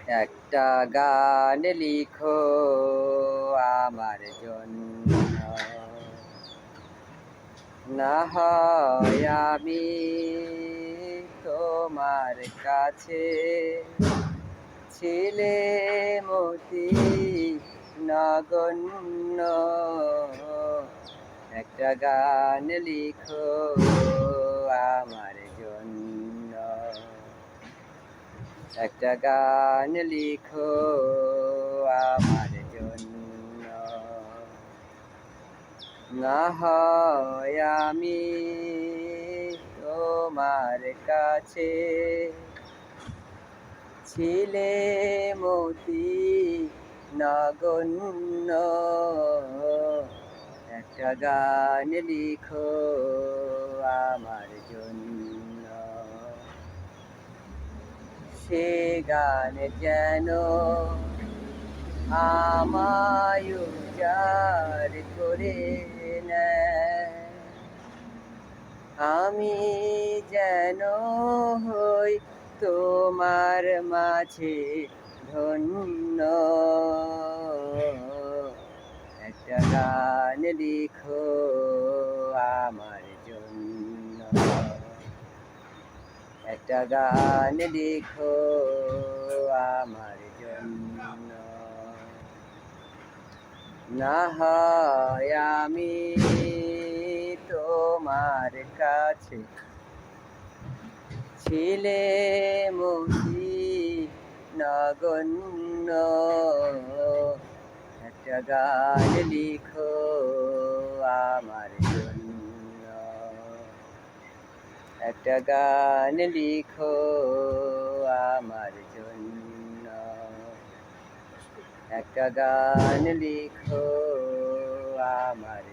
একটা গান লিখো আমার জন্য, না হয় আমি তোমার কাছে ছিলে মতি নগণ্য। একটা গান লিখো আমার জন্য, একটা গান লিখো আমার জন্য, না হয় আমি তোমার কাছে ছিলে মতি নগণ্য। একটা গান লিখো আমার জন্য, সে গান যেন আমায় উজাড় করে নেয়, আমি যেন হই তোমার মাঝে ধন্য। একটা গান লিখো আমার জন্য, একটা গান লিখো আমার জন্য, না হয় আমি তোমার কাছে ছিলে মতি নগণ্য। একটা গান লিখো আমার জন্য, একটা গান লিখো আমার জন্য, একটা গান লিখো আমার